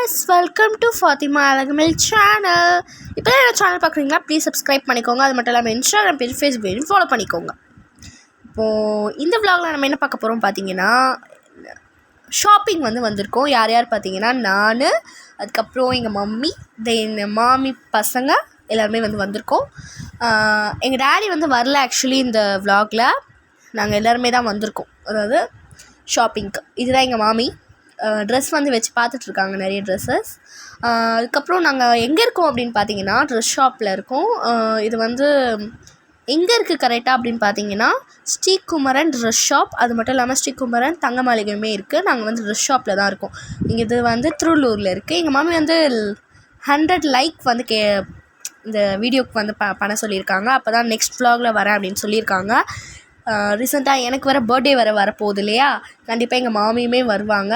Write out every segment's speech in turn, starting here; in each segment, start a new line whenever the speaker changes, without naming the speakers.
guys, welcome to Fatima Alagamil channel. இப்போ என்ன channel பார்க்குறீங்களா, ப்ளீஸ் சப்ஸ்கிரைப் பண்ணிக்கோங்க. அது மட்டும் இல்லாமல் Instagram page, Facebook page follow பண்ணிக்கோங்க. இப்போது இந்த விலாகில் நம்ம என்ன பார்க்க போகிறோம் பார்த்தீங்கன்னா, ஷாப்பிங் வந்திருக்கோம். யார் யார் பார்த்தீங்கன்னா, நான், அதுக்கப்புறம் எங்கள் மம்மி, தென் மாமி பசங்க எல்லாருமே வந்திருக்கோம். எங்கள் டேடி வரல ஆக்சுவலி இந்த விலாகில். நாங்கள் எல்லாருமே தான் வந்திருக்கோம், அதாவது ஷாப்பிங்க்கு. இதுதான் எங்கள் மாமி. ட்ரெஸ் வச்சு பார்த்துட்ருக்காங்க, நிறைய ட்ரெஸ்ஸஸ். அதுக்கப்புறம் நாங்கள் எங்கே இருக்கோம் அப்படின்னு பார்த்தீங்கன்னா, ட்ரெஸ் ஷாப்பில் இருக்கோம். இது எங்கே இருக்குது கரெக்டாக அப்படின்னு பார்த்தீங்கன்னா, ஸ்ரீகுமரன் ட்ரெஸ் ஷாப். அது மட்டும் இல்லாமல் ஸ்ரீகுமரன் தங்க மாளிகையுமே இருக்குது. நாங்கள் ட்ரெஸ் ஷாப்பில் தான் இருக்கோம். இங்கே இது திருவள்ளூரில் இருக்குது. எங்கள் மாமி 100 லைக் இந்த வீடியோக்கு பண்ண சொல்லியிருக்காங்க. அப்போ தான் நெக்ஸ்ட் vlogல வரேன் அப்படின்னு சொல்லியிருக்காங்க. ரீசெண்டாக எனக்கு பர்த்டே வரப்போகுது இல்லையா, கண்டிப்பாக எங்கள் மாமியுமே வருவாங்க.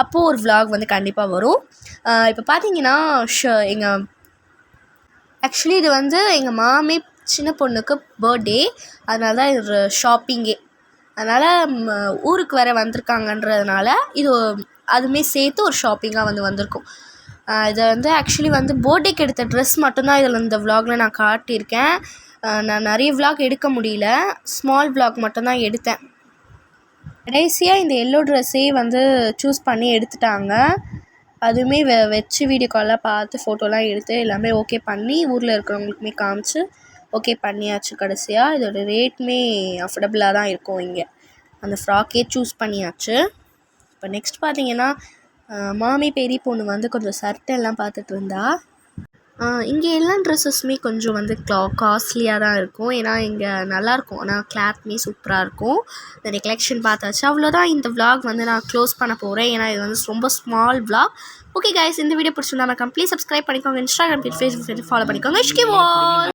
அப்போது ஒரு vlog கண்டிப்பாக வரும். இப்போ பார்த்தீங்கன்னா எங்கள் ஆக்சுவலி இது எங்கள் மாமி சின்ன பொண்ணுக்கு பர்த்டே, அதனால தான் இது ஷாப்பிங்கே. அதனால் ஊருக்கு வந்திருக்காங்கன்றதுனால இது அதுவுமே சேர்த்து ஒரு ஷாப்பிங்காக வந்திருக்கும். இதை ஆக்சுவலி பர்த்டேக்கு எடுத்த ட்ரெஸ் மட்டும்தான் இதில் இந்த vlogல நான் காட்டியிருக்கேன். நான் நிறைய vlog எடுக்க முடியல, ஸ்மால் vlog மட்டும்தான் எடுத்தேன். கடைசியாக இந்த எல்லோ ட்ரெஸ்ஸே சூஸ் பண்ணி எடுத்துட்டாங்க. அதுவுமே வச்சு வீடியோ காலில் பார்த்து ஃபோட்டோலாம் எடுத்து எல்லாமே ஓகே பண்ணி ஊரில் இருக்கிறவங்களுக்குமே காமிச்சு ஓகே பண்ணியாச்சு. கடைசியாக இதோட ரேட்டுமே அஃபோர்டபுளாக தான் இருக்கும். இங்கே அந்த ஃப்ராக்கே சூஸ் பண்ணியாச்சு. இப்போ நெக்ஸ்ட் பார்த்தீங்கன்னா, மாமி பெரிய பொண்ணு கொஞ்சம் சர்ட்டெல்லாம் பார்த்துட்டு இருந்தா. இங்கே எல்லா ட்ரெஸ்ஸஸுமே கொஞ்சம் காஸ்ட்லியாக தான் இருக்கும். ஏன்னா இங்கே நல்லாயிருக்கும், ஆனால் கிளாத்துமே சூப்பராக இருக்கும். நிறைய கலெக்ஷன் பார்த்தாச்சு. அவ்வளோதான், இந்த vlog நான் க்ளோஸ் பண்ண போகிறேன். ஏன்னா இது ரொம்ப ஸ்மால் vlog. ஓகே கைஸ், இந்த வீடியோ பிடிச்சிருந்தா கம்ப்ளீட் சப்ஸ்கிரைப் பண்ணிக்கோங்க. Instagram page, Facebook page follow பண்ணிக்கோங்க.